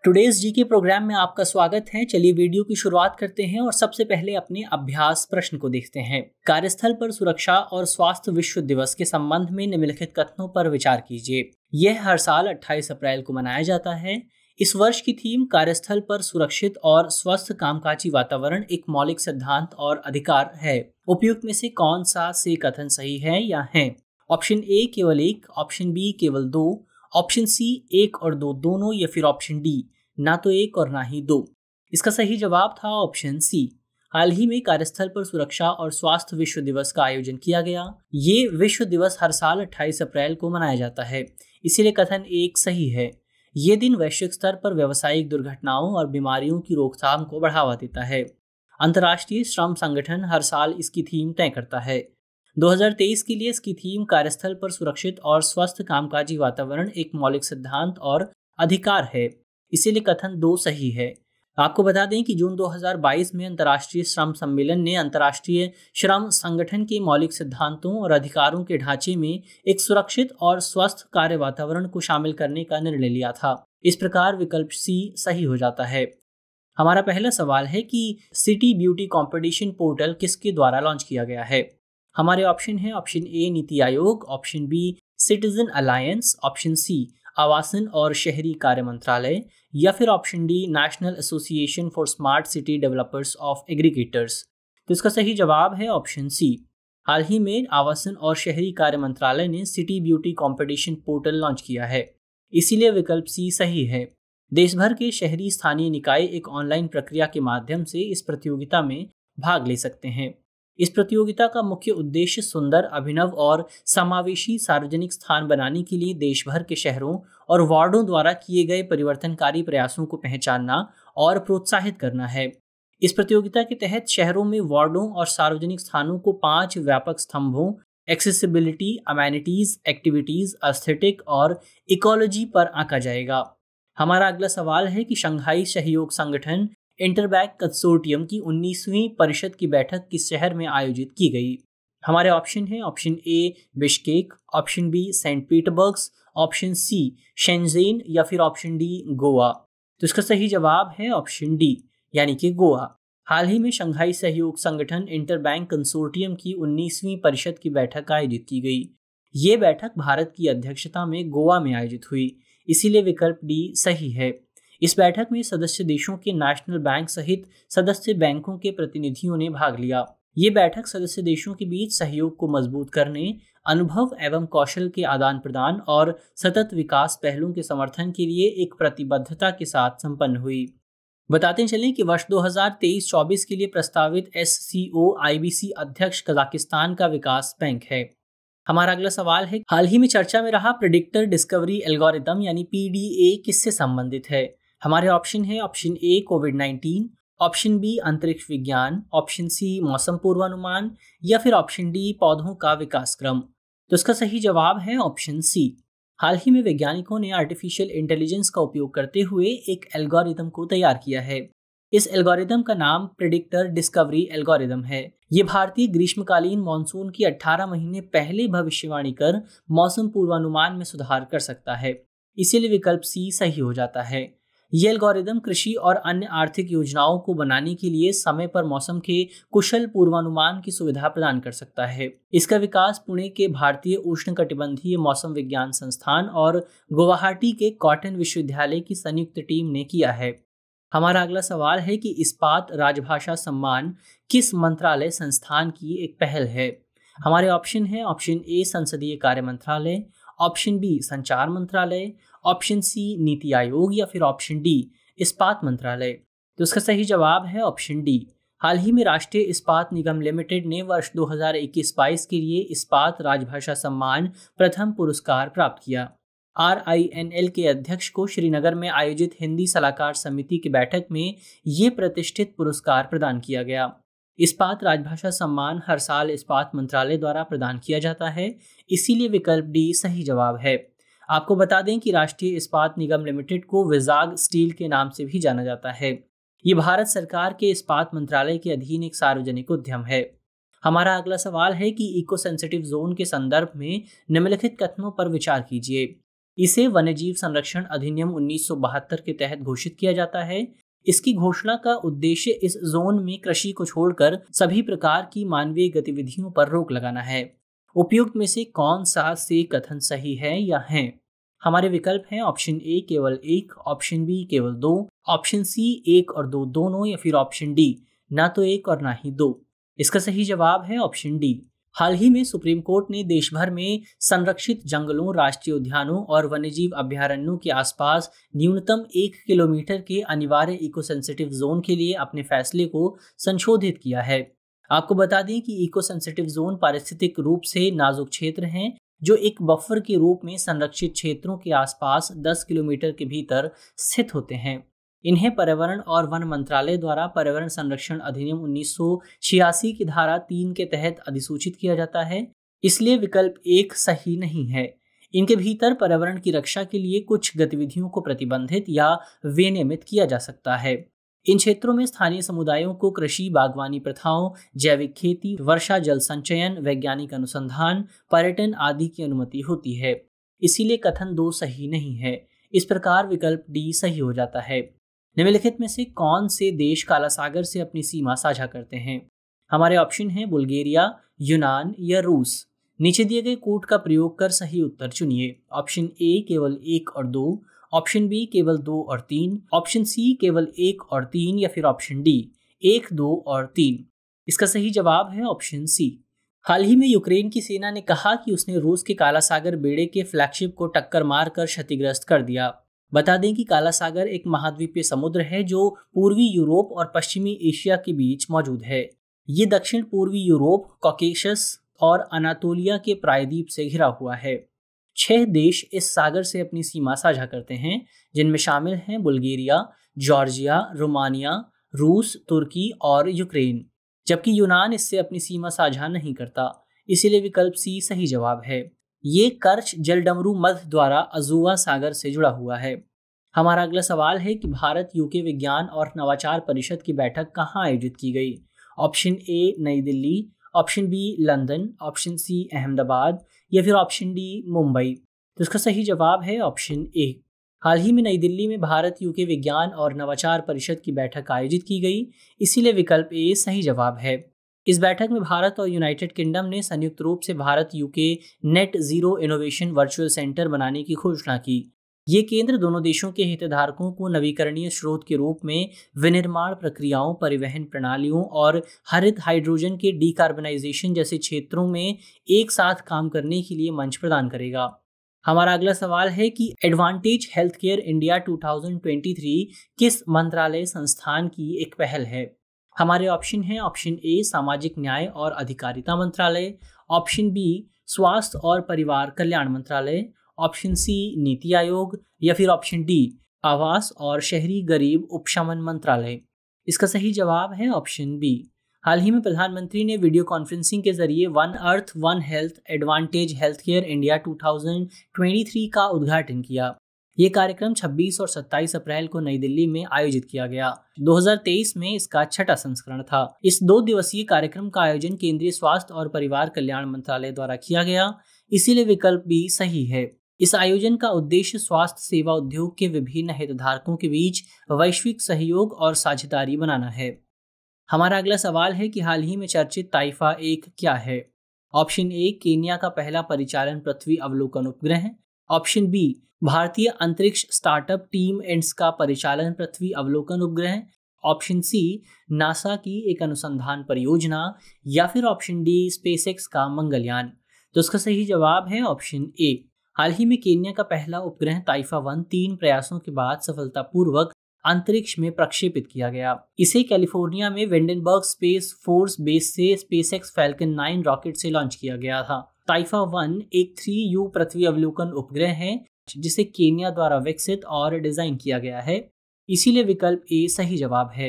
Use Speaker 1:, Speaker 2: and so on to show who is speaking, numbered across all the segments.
Speaker 1: Today's GK programme में आपका स्वागत है। चलिए वीडियो की शुरुआत करते हैं और सबसे पहले अपने अभ्यास प्रश्न को देखते हैं। कार्यस्थल पर सुरक्षा और स्वास्थ्य विश्व दिवस के संबंध में निम्नलिखित कथनों पर विचार कीजिए। यह हर साल 28 अप्रैल को मनाया जाता है। इस वर्ष की थीम कार्यस्थल पर सुरक्षित और स्वस्थ कामकाजी वातावरण एक मौलिक सिद्धांत और अधिकार है। उपयुक्त में से कौन सा से कथन सही है या है? ऑप्शन ए केवल एक, ऑप्शन बी केवल दो, ऑप्शन सी एक और दो दोनों, या फिर ऑप्शन डी ना तो एक और ना ही दो। इसका सही जवाब था ऑप्शन सी। हाल ही में कार्यस्थल पर सुरक्षा और स्वास्थ्य विश्व दिवस का आयोजन किया गया। ये विश्व दिवस हर साल 28 अप्रैल को मनाया जाता है, इसीलिए कथन एक सही है। ये दिन वैश्विक स्तर पर व्यावसायिक दुर्घटनाओं और बीमारियों की रोकथाम को बढ़ावा देता है। अंतर्राष्ट्रीय श्रम संगठन हर साल इसकी थीम तय करता है। 2023 के लिए इसकी थीम कार्यस्थल पर सुरक्षित और स्वस्थ कामकाजी वातावरण एक मौलिक सिद्धांत और अधिकार है, इसीलिए कथन दो सही है। आपको बता दें कि जून 2022 में अंतर्राष्ट्रीय श्रम सम्मेलन ने अंतर्राष्ट्रीय श्रम संगठन के मौलिक सिद्धांतों और अधिकारों के ढांचे में एक सुरक्षित और स्वस्थ कार्य वातावरण को शामिल करने का निर्णय लिया था। इस प्रकार विकल्प सी सही हो जाता है। हमारा पहला सवाल है कि सिटी ब्यूटी कंपटीशन पोर्टल किसके द्वारा लॉन्च किया गया है? हमारे ऑप्शन है option A Niti Aayog, option B citizen alliance, option C आवासन और शहरी कार्य मंत्रालय, या फिर option D national association for smart city developers of aggregators. तो इसका सही जवाब है ऑप्शन सी। हाल ही में आवासन और शहरी कार्य मंत्रालय ने city beauty competition portal launch किया है, इसीलिए विकल्प सी सही है। देश भर के शहरी स्थानीय निकाय एक ऑनलाइन प्रक्रिया के माध्यम से इस प्रतियोगिता में भाग ले सकते हैं। इस प्रतियोगिता का मुख्य उद्देश्य सुंदर, अभिनव और समावेशी सार्वजनिक स्थान बनाने के लिए देश भर के शहरों और वार्डों द्वारा किए गए परिवर्तनकारी प्रयासों को पहचानना और प्रोत्साहित करना है। इस प्रतियोगिता के तहत शहरों में वार्डों और सार्वजनिक स्थानों को 5 व्यापक स्तंभों एक्सेसिबिलिटी, अमेनिटीज, एक्टिविटीज, एस्थेटिक और इकोलॉजी पर आंका जाएगा। हमारा अगला सवाल है कि शंघाई सहयोग संगठन इंटरबैंक कंसोर्टियम की 19वीं परिषद की बैठक किस शहर में आयोजित की गई? हमारे ऑप्शन है option A Bishkek, option B Saint Petersburg, option C Schengen, या फिर ऑप्शन डी गोवा। तो इसका सही जवाब है ऑप्शन डी, यानी कि गोवा। हाल ही में शंघाई सहयोग संगठन इंटरबैंक कंसोर्टियम की 19वीं परिषद की बैठक आयोजित की गई। ये बैठक भारत की अध्यक्षता में गोवा में आयोजित हुई, इसीलिए विकल्प डी सही है। इस बैठक में सदस्य देशों के नेशनल बैंक सहित सदस्य बैंकों के प्रतिनिधियों ने भाग लिया। ये बैठक सदस्य देशों के बीच सहयोग को मजबूत करने, अनुभव एवं कौशल के आदान प्रदान और सतत विकास पहलों के समर्थन के लिए एक प्रतिबद्धता के साथ संपन्न हुई। बताते चलें कि वर्ष 2023-24 के लिए प्रस्तावित SCO IBC अध्यक्ष कजाकिस्तान का विकास बैंक है। हमारा अगला सवाल है, हाल ही में चर्चा में रहा प्रेडिक्टर डिस्कवरी एल्गोरिथम यानी PDA किससे संबंधित है? हमारे ऑप्शन है ऑप्शन ए कोविड-19, ऑप्शन बी अंतरिक्ष विज्ञान, ऑप्शन सी मौसम पूर्वानुमान, या फिर ऑप्शन डी पौधों का विकास क्रम। तो इसका सही जवाब है ऑप्शन सी। हाल ही में वैज्ञानिकों ने आर्टिफिशियल इंटेलिजेंस का उपयोग करते हुए एक एल्गोरिथम को तैयार किया है। इस एल्गोरिथम का नाम प्रेडिक्टर डिस्कवरी एल्गोरिथम है। ये भारतीय ग्रीष्मकालीन मानसून की 18 महीने पहले भविष्यवाणी कर मौसम पूर्वानुमान में सुधार कर सकता है, इसीलिए विकल्प सी सही हो जाता है। ये एल्गोरिदम कृषि और अन्य आर्थिक योजनाओं को बनाने के लिए समय पर मौसम के कुशल पूर्वानुमान की सुविधा प्रदान कर सकता है। इसका विकास पुणे के भारतीय उष्णकटिबंधीय मौसम विज्ञान संस्थान और गुवाहाटी के कॉटन विश्वविद्यालय की संयुक्त टीम ने किया है। हमारा अगला सवाल है कि इस्पात राजभाषा सम्मान किस मंत्रालय संस्थान की एक पहल है? हमारे ऑप्शन है ऑप्शन ए संसदीय कार्य मंत्रालय, ऑप्शन बी संचार मंत्रालय, ऑप्शन सी नीति आयोग, या फिर ऑप्शन डी इस्पात मंत्रालय। तो इसका सही जवाब है ऑप्शन डी। हाल ही में राष्ट्रीय इस्पात निगम लिमिटेड ने वर्ष 2021-22 के लिए इस्पात राजभाषा सम्मान प्रथम पुरस्कार प्राप्त किया। RINL के अध्यक्ष को श्रीनगर में आयोजित हिंदी सलाहकार समिति की बैठक में ये प्रतिष्ठित पुरस्कार प्रदान किया गया। इस्पात राजभाषा सम्मान हर साल इस्पात मंत्रालय द्वारा प्रदान किया जाता है, इसीलिए विकल्प डी सही जवाब है। आपको बता दें कि राष्ट्रीय इस्पात निगम लिमिटेड को विजाग स्टील के नाम से भी जाना जाता है। ये भारत सरकार के इस्पात मंत्रालय के अधीन एक सार्वजनिक उद्यम है। हमारा अगला सवाल है कि इको सेंसिटिव जोन के संदर्भ में निम्नलिखित कथनों पर विचार कीजिए। इसे वन्यजीव संरक्षण अधिनियम 1972 के तहत घोषित किया जाता है। इसकी घोषणा का उद्देश्य इस जोन में कृषि को छोड़कर सभी प्रकार की मानवीय गतिविधियों पर रोक लगाना है। उपयुक्त में से कौन सा से कथन सही है या है? हमारे विकल्प हैं ऑप्शन ए केवल एक, ऑप्शन बी केवल दो, ऑप्शन सी एक और दो दोनों, या फिर ऑप्शन डी ना तो एक और ना ही दो। इसका सही जवाब है ऑप्शन डी। हाल ही में सुप्रीम कोर्ट ने देश भर में संरक्षित जंगलों, राष्ट्रीय उद्यानों और वन्यजीव अभयारण्यों के आसपास न्यूनतम 1 किलोमीटर के अनिवार्य इको सेंसिटिव जोन के लिए अपने फैसले को संशोधित किया है। आपको बता दें कि इको सेंसिटिव जोन पारिस्थितिक रूप से नाजुक क्षेत्र हैं जो एक बफर के रूप में संरक्षित क्षेत्रों के आसपास 10 किलोमीटर के भीतर स्थित होते हैं। इन्हें पर्यावरण और वन मंत्रालय द्वारा पर्यावरण संरक्षण अधिनियम 1986 की धारा 3 के तहत अधिसूचित किया जाता है, इसलिए विकल्प एक सही नहीं है। इनके भीतर पर्यावरण की रक्षा के लिए कुछ गतिविधियों को प्रतिबंधित या विनियमित किया जा सकता है। इन क्षेत्रों में स्थानीय समुदायों को कृषि, बागवानी प्रथाओं, जैविक खेती, वर्षा जल संचयन, वैज्ञानिक अनुसंधान, पर्यटन आदि की अनुमति होती है। इसीलिए कथन 2 सही नहीं है। इस प्रकार विकल्प डी सही हो जाता है। निम्नलिखित में से कौन से देश काला सागर से अपनी सीमा साझा करते हैं? हमारे ऑप्शन हैं बुल्गारिया, यूनान या रूस। नीचे दिए गए कोड का प्रयोग कर सही उत्तर चुनिए। ऑप्शन ए केवल 1 और 2, ऑप्शन बी केवल 2 और 3, ऑप्शन सी केवल 1 और 3, या फिर ऑप्शन डी 1, 2 और 3। इसका सही जवाब है ऑप्शन सी। हाल ही में यूक्रेन की सेना ने कहा कि उसने रूस के काला सागर बेड़े के फ्लैगशिप को टक्कर मारकर क्षतिग्रस्त कर दिया। बता दें कि काला सागर एक महाद्वीपीय समुद्र है जो पूर्वी यूरोप और पश्चिमी एशिया के बीच मौजूद है। ये दक्षिण पूर्वी यूरोप, कॉकेशस और अनातोलिया के प्रायद्वीप से घिरा हुआ है। 6 देश इस सागर से अपनी सीमा साझा करते हैं, जिनमें शामिल हैं बुल्गारिया, जॉर्जिया, रोमानिया, रूस, तुर्की और यूक्रेन। जबकि यूनान इससे अपनी सीमा साझा नहीं करता, इसीलिए विकल्प सी सही जवाब है। ये कर्च जलडमरू मध्य द्वारा अज़ुवा सागर से जुड़ा हुआ है। हमारा अगला सवाल है कि भारत यूके विज्ञान और नवाचार परिषद की बैठक कहाँ आयोजित की गई? Option A New Delhi, option B London, option C Ahmedabad, या फिर ऑप्शन डी मुंबई। तो इसका सही जवाब है ऑप्शन ए। हाल ही में नई दिल्ली में भारत यूके विज्ञान और नवाचार परिषद की बैठक आयोजित की गई, इसीलिए विकल्प ए सही जवाब है। इस बैठक में भारत और यूनाइटेड किंगडम ने संयुक्त रूप से Bharat UK net zero innovation virtual centre बनाने की घोषणा की। ये केंद्र दोनों देशों के हितधारकों को नवीकरणीय स्रोत के रूप में विनिर्माण प्रक्रियाओं, परिवहन प्रणालियों और हरित हाइड्रोजन के डीकार्बनाइजेशन जैसे क्षेत्रों में एक साथ काम करने के लिए मंच प्रदान करेगा। हमारा अगला सवाल है कि एडवांटेज हेल्थ केयर इंडिया 2023 किस मंत्रालय संस्थान की एक पहल है? हमारे ऑप्शन हैं ऑप्शन ए सामाजिक न्याय और अधिकारिता मंत्रालय, ऑप्शन बी स्वास्थ्य और परिवार कल्याण मंत्रालय, ऑप्शन सी नीति आयोग, या फिर ऑप्शन डी आवास और शहरी गरीब उपशमन मंत्रालय। इसका सही जवाब है ऑप्शन बी। हाल ही में प्रधानमंत्री ने वीडियो कॉन्फ्रेंसिंग के जरिए one earth one health advantage health care India 2023 का उद्घाटन किया। ये कार्यक्रम 26 और 27 अप्रैल को नई दिल्ली में आयोजित किया गया। 2023 में इसका 6वां संस्करण था। इस 2 दिवसीय कार्यक्रम का आयोजन केंद्रीय स्वास्थ्य और परिवार कल्याण मंत्रालय द्वारा किया गया, इसीलिए विकल्प बी सही है। इस आयोजन का उद्देश्य स्वास्थ्य सेवा उद्योग के विभिन्न हितधारकों के बीच वैश्विक सहयोग और साझेदारी बनाना है। हमारा अगला सवाल है कि हाल ही में चर्चित ताइफा 1 क्या है? ऑप्शन ए केन्या का पहला परिचालन पृथ्वी अवलोकन उपग्रह, ऑप्शन बी भारतीय अंतरिक्ष स्टार्टअप टीम एंड्स का परिचालन पृथ्वी अवलोकन उपग्रह, ऑप्शन सी नासा की एक अनुसंधान परियोजना, या फिर ऑप्शन डी स्पेसएक्स का मंगलयान। तो इसका सही जवाब है ऑप्शन ए। हाल ही में केन्या का पहला उपग्रह ताइफा 1 3 प्रयासों के बाद सफलतापूर्वक अंतरिक्ष में प्रक्षेपित किया गया। इसे कैलिफोर्निया में वेंडनबर्ग स्पेस फोर्स बेस से स्पेसएक्स फैल्कन 9 रॉकेट से लॉन्च किया गया था। ताइफा 1 एक 3U पृथ्वी अवलोकन उपग्रह है जिसे केन्या द्वारा विकसित और डिजाइन किया गया है, इसीलिए विकल्प ए सही जवाब है।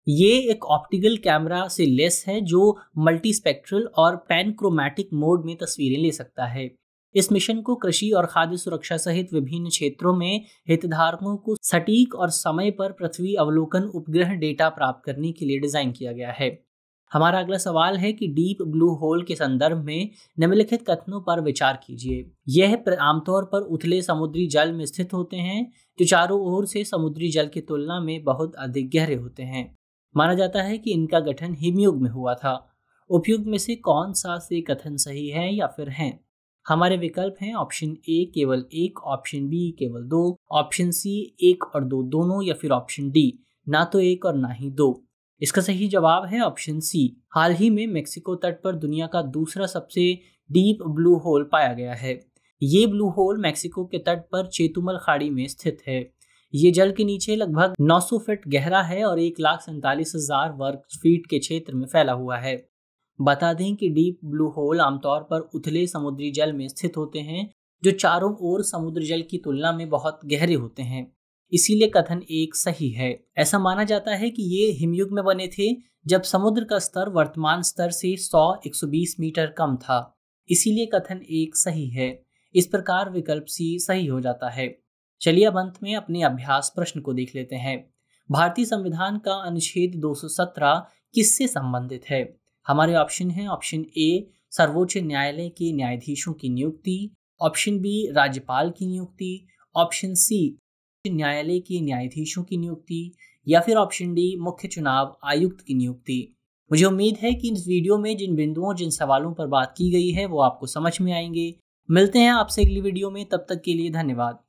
Speaker 1: ये एक ऑप्टिकल कैमरा से लेस है जो मल्टीस्पेक्ट्रल और पैनक्रोमैटिक मोड में तस्वीरें ले सकता है। इस मिशन को कृषि और खाद्य सुरक्षा सहित विभिन्न क्षेत्रों में हितधारकों को सटीक और समय पर पृथ्वी अवलोकन उपग्रह डेटा प्राप्त करने के लिए डिजाइन किया गया है। हमारा अगला सवाल है कि डीप ब्लू होल के संदर्भ में निम्नलिखित कथनों पर विचार कीजिए। यह आमतौर पर उथले समुद्री जल में स्थित होते हैं जो चारों ओर से समुद्री जल की तुलना में बहुत अधिक गहरे होते हैं। माना जाता है कि इनका गठन हिमयुग में हुआ था। उपयुक्त में से कौन सा से कथन सही है या फिर हैं? हमारे विकल्प हैं ऑप्शन ए केवल एक, ऑप्शन बी केवल दो, ऑप्शन सी एक और दो दोनों, या फिर ऑप्शन डी ना तो एक और ना ही दो। इसका सही जवाब है ऑप्शन सी। हाल ही में मेक्सिको तट पर दुनिया का दूसरा सबसे डीप ब्लू होल पाया गया है। ये ब्लू होल मेक्सिको के तट पर चेतुमल खाड़ी में स्थित है। ये जल के नीचे लगभग 900 फीट गहरा है और 1,47,000 वर्ग फीट के क्षेत्र में फैला हुआ है। बता दें कि डीप ब्लू होल आमतौर पर उथले समुद्री जल में स्थित होते हैं जो चारों ओर समुद्र जल की तुलना में बहुत गहरे होते हैं। इसीलिए कथन एक सही है। ऐसा माना जाता है कि ये हिमयुग में बने थे जब समुद्र का स्तर वर्तमान स्तर से 100-120 मीटर कम था। इसीलिए कथन एक सही है। इस प्रकार विकल्प सी सही हो जाता है। चलिए अब अंत में अपने अभ्यास प्रश्न को देख लेते हैं। भारतीय संविधान का अनुच्छेद 217 किससे संबंधित है? हमारे ऑप्शन हैं ऑप्शन ए सर्वोच्च न्यायालय के न्यायाधीशों की नियुक्ति, ऑप्शन बी राज्यपाल की नियुक्ति, ऑप्शन सी न्यायालय के न्यायाधीशों की नियुक्ति, या फिर ऑप्शन डी मुख्य चुनाव आयुक्त की नियुक्ति। मुझे उम्मीद है कि इस वीडियो में जिन बिंदुओं जिन सवालों पर बात की गई है वो आपको समझ में आएंगे। मिलते हैं आपसे अगली वीडियो में, तब तक के लिए धन्यवाद।